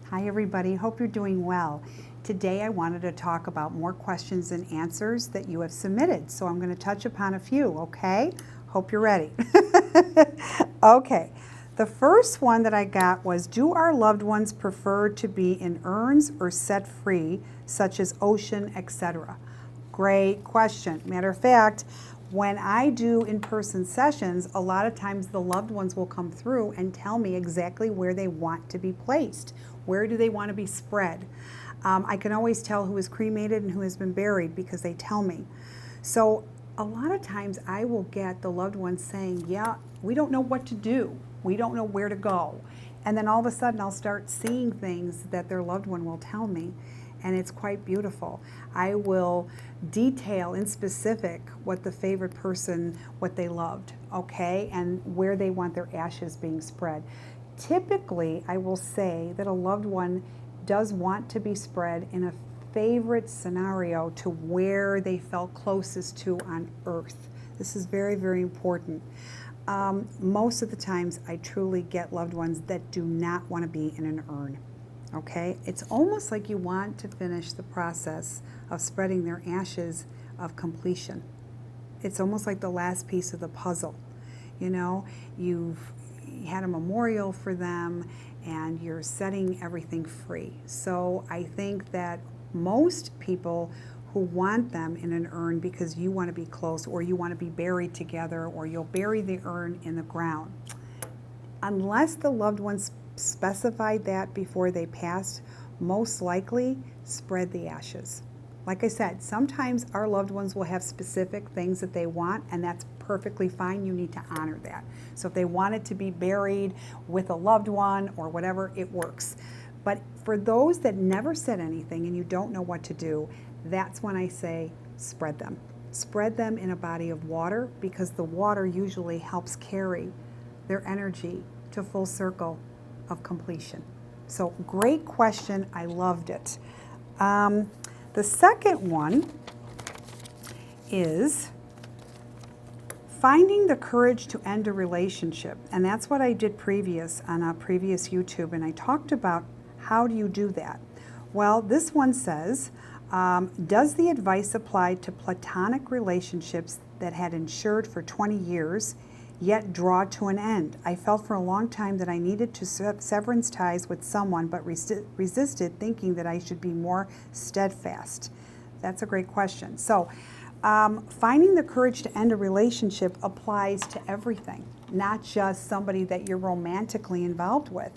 Hi everybody, hope you're doing well. Today I wanted to talk about more questions and answers that you have submitted. So I'm going to touch upon a few, okay? Hope you're ready. Okay, the first one that I got was, do our loved ones prefer to be in urns or set free, such as ocean, etc.? Great question. Matter of fact, when I do in-person sessions, a lot of times the loved ones will come through and tell me exactly where they want to be placed. Where do they want to be spread? I can always tell who is cremated and who has been buried because they tell me. So a lot of times I will get the loved ones saying, yeah, we don't know what to do. We don't know where to go. And then all of a sudden I'll start seeing things that their loved one will tell me, and it's quite beautiful. I will detail in specific what the favorite person, what they loved, okay, and where they want their ashes being spread. Typically, I will say that a loved one does want to be spread in a favorite scenario to where they felt closest to on earth. This is very, very important. Most of the times I truly get loved ones that do not want to be in an urn. Okay, it's almost like you want to finish the process of spreading their ashes of completion. It's almost like the last piece of the puzzle. You know, you've had a memorial for them and you're setting everything free. So I think that most people who want them in an urn because you want to be close, or you want to be buried together, or you'll bury the urn in the ground, unless the loved ones specified that before they passed, most likely spread the ashes. Like I said, sometimes our loved ones will have specific things that they want, and that's perfectly fine. You need to honor that. So if they want it to be buried with a loved one or whatever, it works. But for those that never said anything and you don't know what to do, that's when I say spread them. Spread them in a body of water, because the water usually helps carry their energy to full circle of completion. So great question. I loved it. The second one is finding the courage to end a relationship. And that's what I did previous on a previous YouTube. And I talked about how do you do that? Well, this one says, does the advice apply to platonic relationships that had endured for 20 years yet draw to an end? I felt for a long time that I needed to severance ties with someone, but resisted, thinking that I should be more steadfast. That's a great question. So finding the courage to end a relationship applies to everything, not just somebody that you're romantically involved with.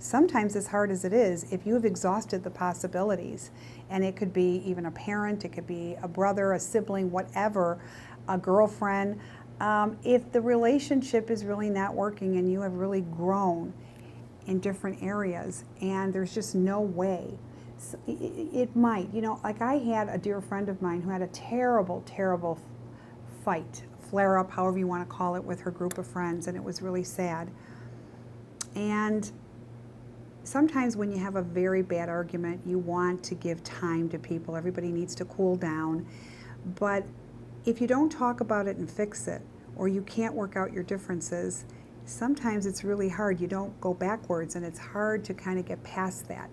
Sometimes, as hard as it is, if you have exhausted the possibilities, and it could be even a parent, it could be a brother, a sibling, whatever, a girlfriend, if the relationship is really not working and you have really grown in different areas and there's just no way, it might, like I had a dear friend of mine who had a terrible, terrible fight, flare up, however you want to call it, with her group of friends, and it was really sad. And sometimes when you have a very bad argument, you want to give time to people. Everybody needs to cool down. But if you don't talk about it and fix it, or you can't work out your differences, sometimes it's really hard. You don't go backwards, and it's hard to kind of get past that.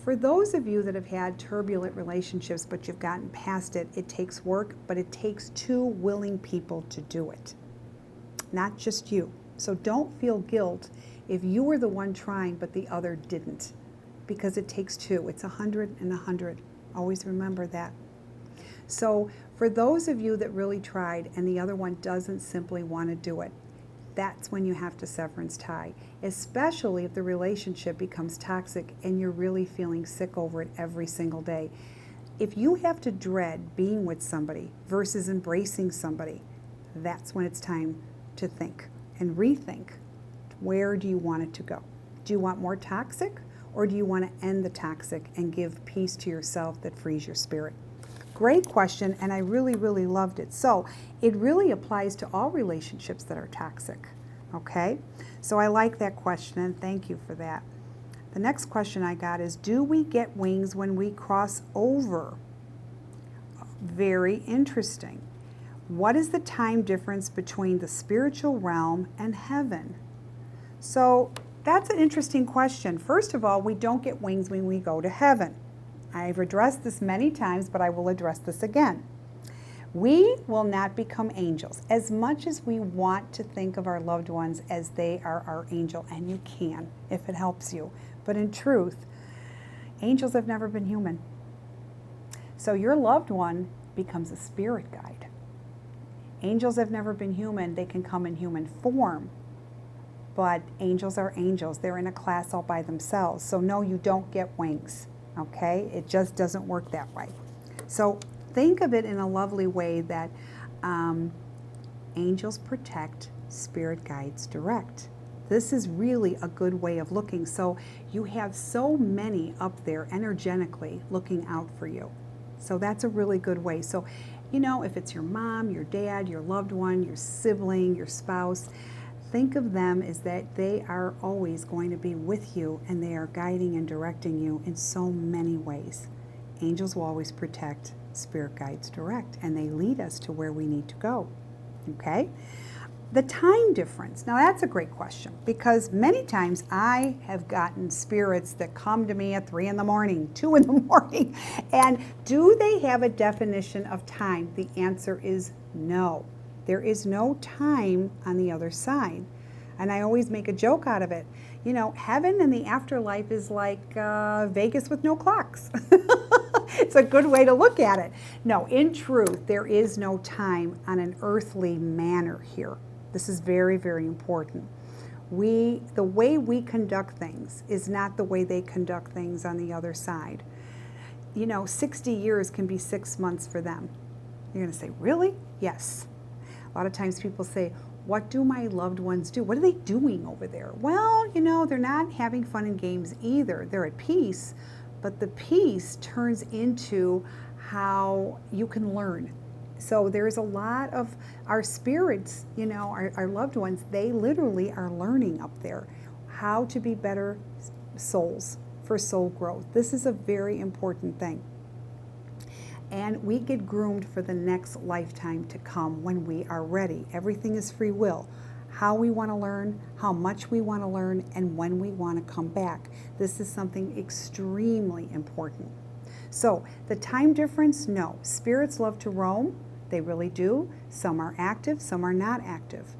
For those of you that have had turbulent relationships but you've gotten past it, it takes work, but it takes two willing people to do it, not just you. So don't feel guilt if you were the one trying but the other didn't, because it takes two. It's 100 and 100. Always remember that. So for those of you that really tried and the other one doesn't simply want to do it, that's when you have to severance tie, especially if the relationship becomes toxic and you're really feeling sick over it every single day. If you have to dread being with somebody versus embracing somebody, that's when it's time to think and rethink. Where do you want it to go? Do you want more toxic, or do you want to end the toxic and give peace to yourself that frees your spirit? Great question, and I really, really loved it. So it really applies to all relationships that are toxic, okay? So I like that question, and thank you for that. The next question I got is, do we get wings when we cross over? Very interesting. What is the time difference between the spiritual realm and heaven? So That's an interesting question. First of all, we don't get wings when we go to heaven. I've addressed this many times, but I will address this again. We will not become angels. As much as we want to think of our loved ones as they are our angel, and you can if it helps you, but in truth, angels have never been human. So your loved one becomes a spirit guide. Angels have never been human. They can come in human form, but angels are angels. They're in a class all by themselves. So no, you don't get wings, okay? It just doesn't work that way. So think of it in a lovely way that angels protect, spirit guides direct. This is really a good way of looking. So you have so many up there energetically looking out for you. So that's a really good way. So, you know, if it's your mom, your dad, your loved one, your sibling, your spouse, think of them as that they are always going to be with you and they are guiding and directing you in so many ways. Angels will always protect, spirit guides direct, and they lead us to where we need to go. Okay? The time difference. Now that's a great question because many times I have gotten spirits that come to me at 3 in the morning, 2 in the morning, and do they have a definition of time? The answer is no. There is no time on the other side. And I always make a joke out of it. You know, heaven and the afterlife is like Vegas with no clocks. It's a good way to look at it. No, in truth, there is no time on an earthly manner here. This is very, very important. The way we conduct things is not the way they conduct things on the other side. You know, 60 years can be 6 months for them. You're going to say, really? Yes. A lot of times people say, what do my loved ones do? What are they doing over there? Well, you know, they're not having fun and games either. They're at peace, but the peace turns into how you can learn. So there's a lot of our spirits, you know, our loved ones, they literally are learning up there how to be better souls for soul growth. This is a very important thing. And we get groomed for the next lifetime to come when we are ready. Everything is free will. How we want to learn, how much we want to learn, and when we want to come back. This is something extremely important. So the time difference, no. Spirits love to roam. They really do. Some are active, some are not active.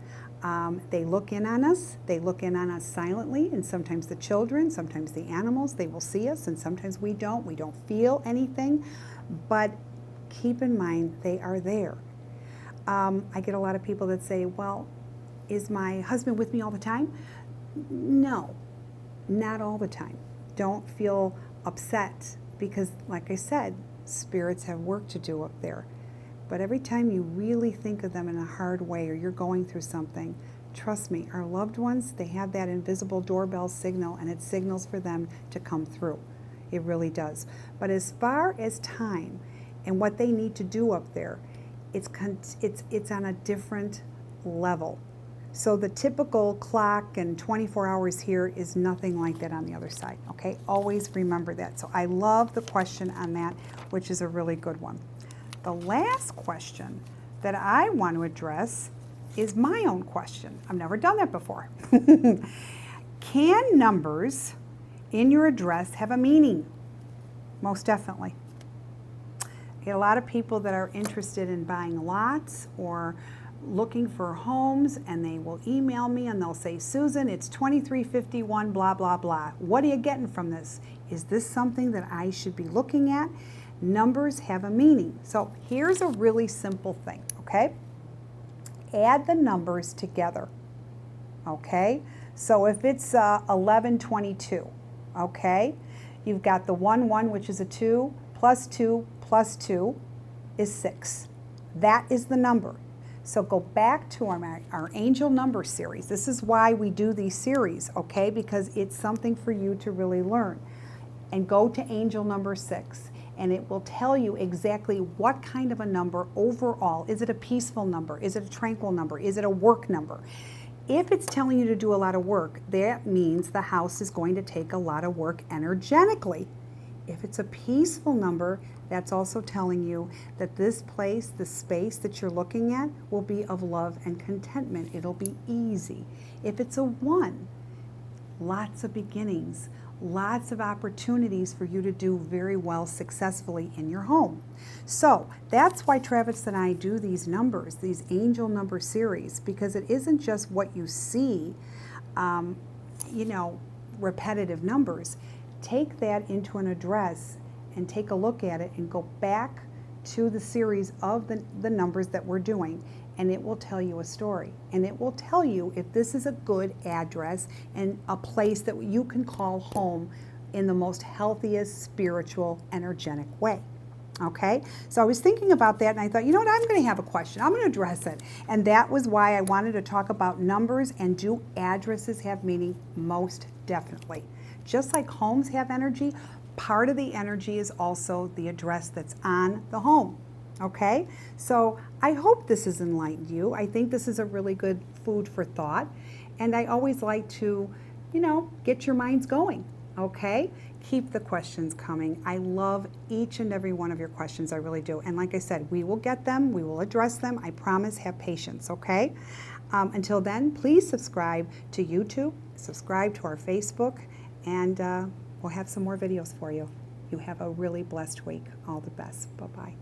They look in on us. They look in on us silently, and sometimes the children, sometimes the animals, they will see us, and sometimes we don't. We don't feel anything, but keep in mind they are there. I get a lot of people that say, well, is my husband with me all the time? No, not all the time. Don't feel upset because, like I said, spirits have work to do up there. But every time you really think of them in a hard way or you're going through something, trust me, our loved ones, they have that invisible doorbell signal and it signals for them to come through. It really does. But as far as time and what they need to do up there, it's on a different level. So the typical clock and 24 hours here is nothing like that on the other side, okay? Always remember that. So I love the question on that, which is a really good one. The last question that I want to address is my own question. I've never done that before. Can numbers in your address have a meaning? Most definitely. I get a lot of people that are interested in buying lots or looking for homes, and they will email me and they'll say, Susan, it's 2351, blah, blah, blah. What are you getting from this? Is this something that I should be looking at? Numbers have a meaning. So here's a really simple thing, okay? Add the numbers together, okay? So if it's 1122, okay? You've got the 1, 1, which is a 2, plus 2 is 6. That is the number. So go back to our angel number series. This is why we do these series, okay? Because it's something for you to really learn. And go to angel number 6. And it will tell you exactly what kind of a number overall. Is it a peaceful number? Is it a tranquil number? Is it a work number? If it's telling you to do a lot of work, that means the house is going to take a lot of work energetically. If it's a peaceful number, that's also telling you that this place, the space that you're looking at, will be of love and contentment. It'll be easy. If it's a 1, lots of beginnings, lots of opportunities for you to do very well successfully in your home. So that's why Travis and I do these numbers, these angel number series, because it isn't just what you see, repetitive numbers. Take that into an address and take a look at it and go back to the series of the numbers that we're doing, and it will tell you a story, and it will tell you if this is a good address and a place that you can call home in the most healthiest, spiritual, energetic way. Okay, so I was thinking about that and I thought, you know what, I'm going to have a question. I'm going to address it. And that was why I wanted to talk about numbers, and do addresses have meaning? Most definitely. Just like homes have energy, part of the energy is also the address that's on the home. Okay, so I hope this has enlightened you. I think this is a really good food for thought. And I always like to, get your minds going. Okay, keep the questions coming. I love each and every one of your questions. I really do. And like I said, we will get them. We will address them. I promise. Have patience. Okay. Until then, please subscribe to YouTube, subscribe to our Facebook, and we'll have some more videos for you. You have a really blessed week. All the best. Bye-bye.